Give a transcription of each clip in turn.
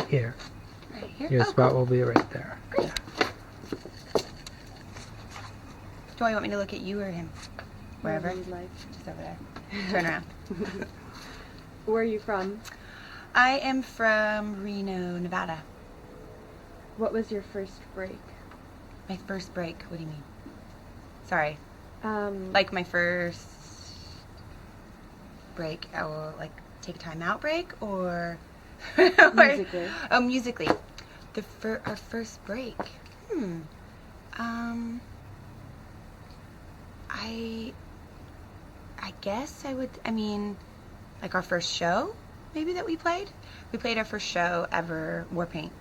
Here. Right here? Your spot cool. will be right there. Great. Do you want me to look at you or him? Wherever? you'd like. Just over there. Turn around. Where are you from? I am from Reno, Nevada. What was your first break? My first break? What do you mean? Sorry. Um, Like my first break, or like take a time out break, or musically. Oh, musically. Our first break. I guess I would. I mean, like our first show, maybe that we played. We played our first show ever, Warpaint.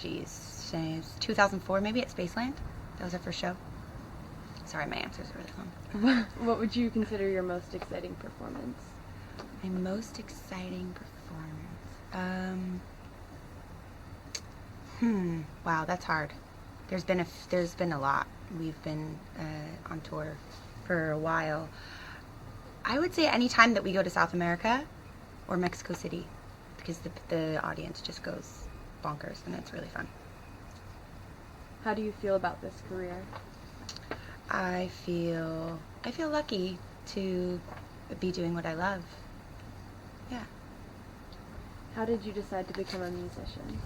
Geez, 2004 maybe at Spaceland. That was our first show. Sorry, my answers are really long. What would you consider your most exciting performance? My most exciting performance. Wow, that's hard. There's been a lot. We've been on tour for a while. I would say any time that we go to South America or Mexico City, because the audience just goes bonkers and it's really fun. How do you feel about this career? I feel lucky to be doing what I love. Yeah. How did you decide to become a musician?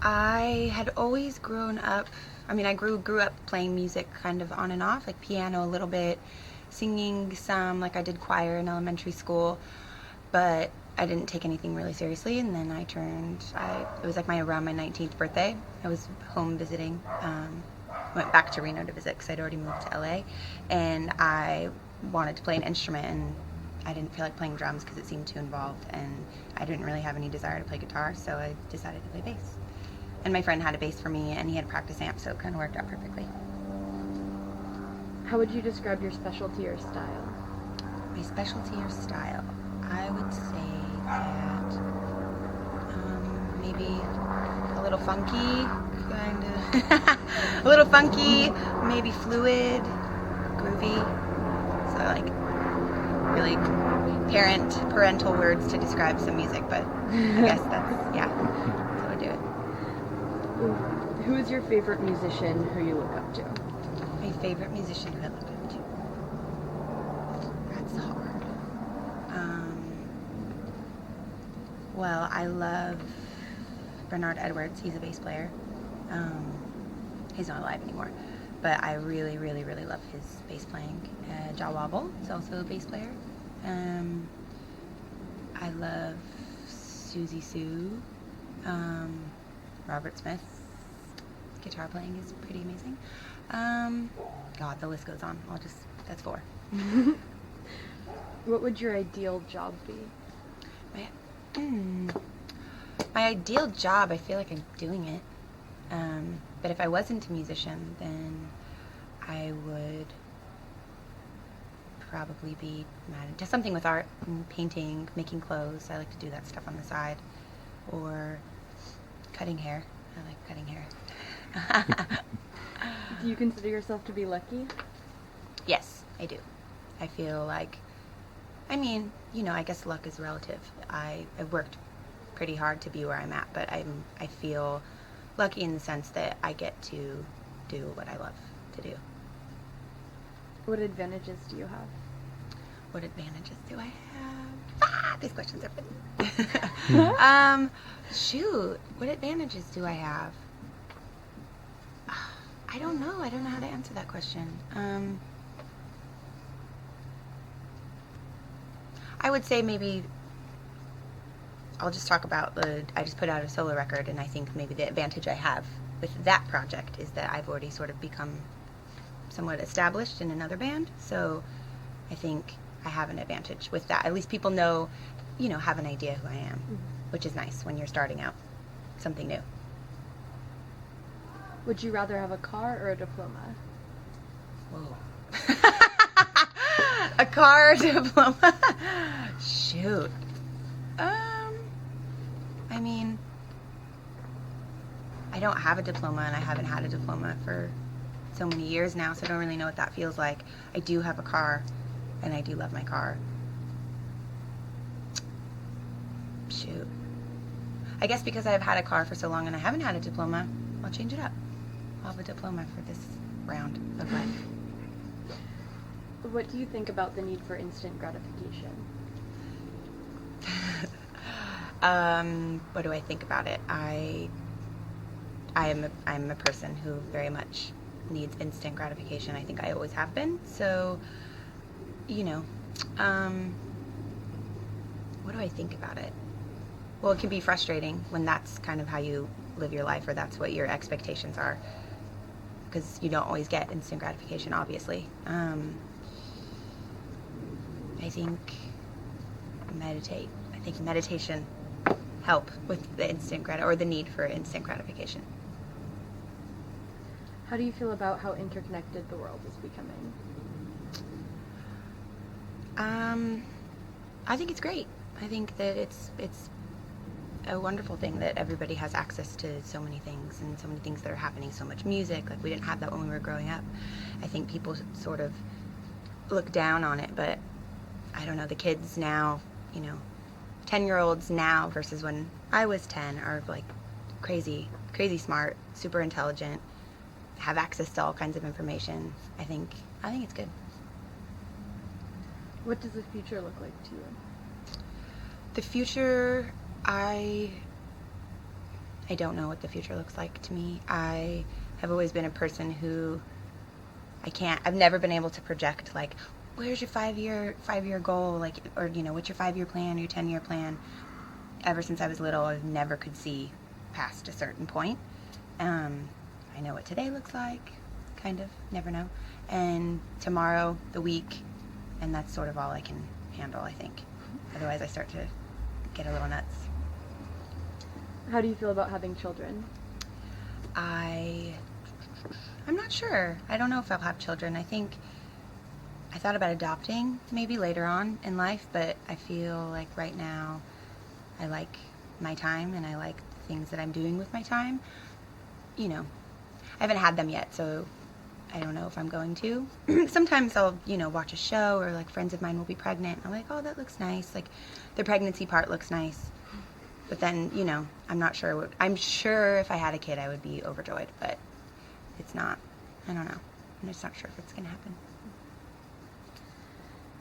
I had always grown up, I grew up playing music kind of on and off, like piano a little bit, singing some, like I did choir in elementary school, but I didn't take anything really seriously. And then it was like around my 19th birthday. I was home visiting, went back to Reno to visit because I'd already moved to LA, and I wanted to play an instrument, and I didn't feel like playing drums because it seemed too involved, and I didn't really have any desire to play guitar, so I decided to play bass. And my friend had a bass for me, and he had a practice amp, so it kind of worked out perfectly. How would you describe your specialty or style? My specialty or style? I would say that maybe a little funky, kind of. A little funky, maybe fluid, groovy. So like really parental words to describe some music, but I guess that's how I do it. Who is your favorite musician who you look up to? My favorite musician who I look up to? That's hard. Well, I love Bernard Edwards. He's a bass player. He's not alive anymore, but I really, really, really love his bass playing. Jan-Willem is also a bass player. I love Susie Sue. Robert Smith's guitar playing is pretty amazing. God, the list goes on. That's 4. What would your ideal job be? My ideal job, I feel like I'm doing it. But if I wasn't a musician, then I would probably be just something with art, painting, making clothes. I like to do that stuff on the side. Or cutting hair. I like cutting hair. Do you consider yourself to be lucky? Yes, I do. I feel like, I guess luck is relative. I've worked pretty hard to be where I'm at, but I feel lucky in the sense that I get to do what I love to do. What advantages do you have? What advantages do I have? These questions are fun. Shoot, what advantages do I have? I don't know. I don't know how to answer that question. I would say maybe I'll just talk about I just put out a solo record, and I think maybe the advantage I have with that project is that I've already sort of become somewhat established in another band, so I think I have an advantage with that. At least people know, have an idea who I am, which is nice when you're starting out something new. Would you rather have a car or a diploma? Whoa. A car or diploma? Shoot. I don't have a diploma, and I haven't had a diploma for so many years now, so I don't really know what that feels like. I do have a car, and I do love my car. I guess because I've had a car for so long and I haven't had a diploma, I'll change it up. I'll have a diploma for this round of life. What do you think about the need for instant gratification? What do I think about it? I'm a person who very much needs instant gratification. I think I always have been. So, what do I think about it? Well, it can be frustrating when that's kind of how you live your life, or that's what your expectations are, because you don't always get instant gratification, obviously. I think meditate. I think meditation help with the or the need for instant gratification. How do you feel about how interconnected the world is becoming? I think it's great. I think that it's a wonderful thing that everybody has access to so many things, and so many things that are happening, so much music. Like, we didn't have that when we were growing up. I think people sort of look down on it, but I don't know, the kids now, 10-year-olds now versus when I was 10 are like crazy smart, super intelligent, have access to all kinds of information. I think it's good. What does the future look like to you? The future, I don't know what the future looks like to me. I have always been a person who I've never been able to project, like, where's your five-year goal, like, or, what's your 5-year plan or your 10-year plan. Ever since I was little, I never could see past a certain point. I know what today looks like, kind of, never know. And tomorrow, the week, and that's sort of all I can handle, I think. Otherwise, I start to get a little nuts. How do you feel about having children? I'm not sure. I don't know if I'll have children. I thought about adopting maybe later on in life, but I feel like right now I like my time and I like the things that I'm doing with my time. I haven't had them yet, so I don't know if I'm going to. Sometimes I'll, watch a show, or like friends of mine will be pregnant. I'm like, oh, that looks nice. Like, the pregnancy part looks nice. But then, I'm not sure. I'm sure if I had a kid, I would be overjoyed, but it's not. I don't know. I'm just not sure if it's going to happen.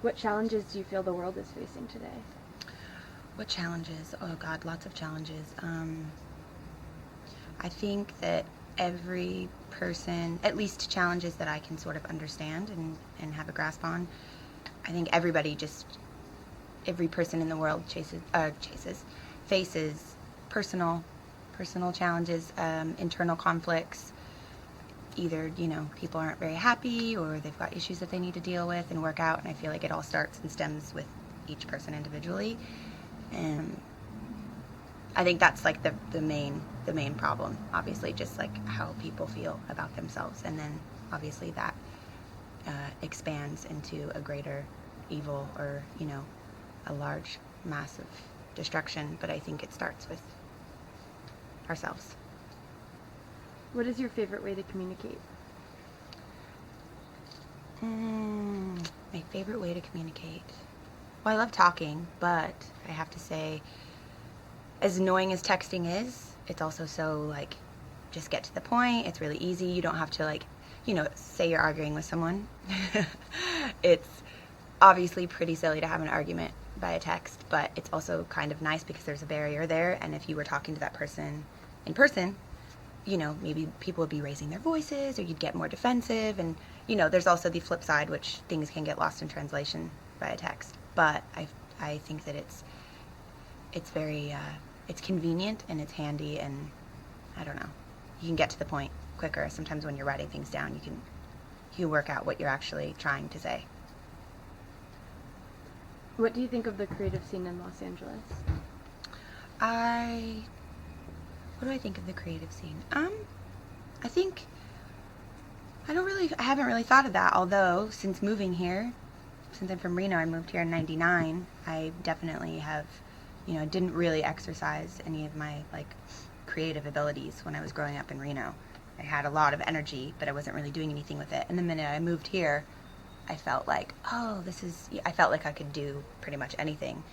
What challenges do you feel the world is facing today? What challenges? Oh, God, lots of challenges. I think that every person, at least challenges that I can sort of understand and have a grasp on, I think every person in the world faces personal challenges, internal conflicts. Either, people aren't very happy, or they've got issues that they need to deal with and work out, and I feel like it all starts and stems with each person individually. And I think that's like the main problem, obviously, just like how people feel about themselves, and then obviously that expands into a greater evil, or a large massive destruction. But I think it starts with ourselves. What is your favorite way to communicate? My favorite way to communicate. Well, I love talking, but I have to say, as annoying as texting is, it's also so, like, just get to the point. It's really easy. You don't have to, like, say you're arguing with someone. It's obviously pretty silly to have an argument by a text, but it's also kind of nice because there's a barrier there. And if you were talking to that person in person, maybe people would be raising their voices, or you'd get more defensive. And, there's also the flip side, which things can get lost in translation by a text. But I think that it's very, it's convenient and it's handy, and I don't know, you can get to the point quicker. Sometimes when you're writing things down, you can work out what you're actually trying to say. What do you think of the creative scene in Los Angeles? What do I think of the creative scene? I haven't really thought of that, although since moving here, since I'm from Reno, I moved here in 99, I definitely have, didn't really exercise any of my, like, creative abilities when I was growing up in Reno. I had a lot of energy, but I wasn't really doing anything with it. And the minute I moved here, I felt like, I felt like I could do pretty much anything.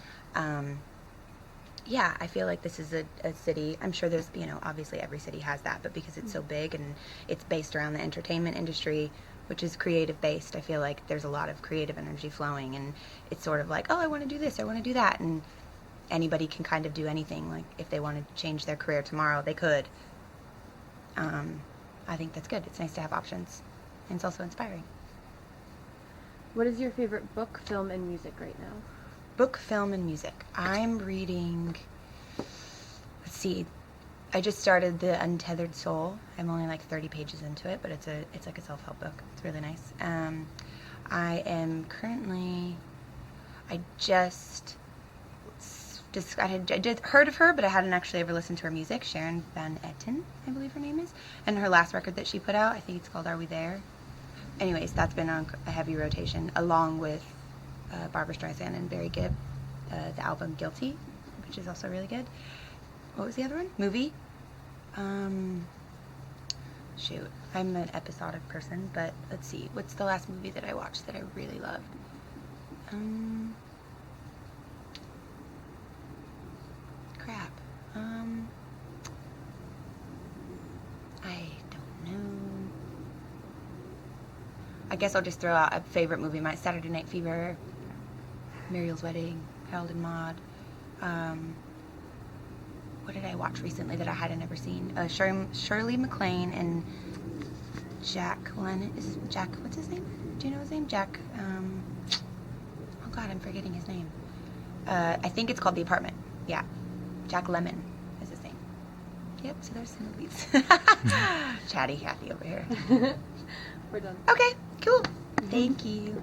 Yeah, I feel like this is a city. I'm sure there's, obviously every city has that, but because it's so big and it's based around the entertainment industry, which is creative based, I feel like there's a lot of creative energy flowing, and it's sort of like, oh, I want to do this, I want to do that, and anybody can kind of do anything. Like if they want to change their career tomorrow, they could. I think that's good. It's nice to have options, and it's also inspiring. What is your favorite book, film, and music right now? Book, film, and music. I'm reading, let's see, I just started The Untethered Soul. I'm only like 30 pages into it, but it's like a self-help book. It's really nice. I am currently, I had heard of her, but I hadn't actually ever listened to her music. Sharon Van Etten, I believe her name is. And her last record that she put out, I think it's called Are We There? Anyways, that's been on a heavy rotation, along with Barbra Streisand and Barry Gibb, the album Guilty, which is also really good. What was the other one? Movie? Shoot, I'm an episodic person, but let's see. What's the last movie that I watched that I really loved? Crap. I don't know. I guess I'll just throw out a favorite movie. My Saturday Night Fever, Muriel's Wedding, Harold and Maude. What did I watch recently that I hadn't ever seen? Shirley MacLaine and Jack Lennon. What's his name? Do you know his name? Jack, oh God, I'm forgetting his name. I think it's called The Apartment. Yeah. Jack Lemmon is his name. Yep, so there's some movies. Chatty Cathy over here. We're done. Okay, cool. Thank you.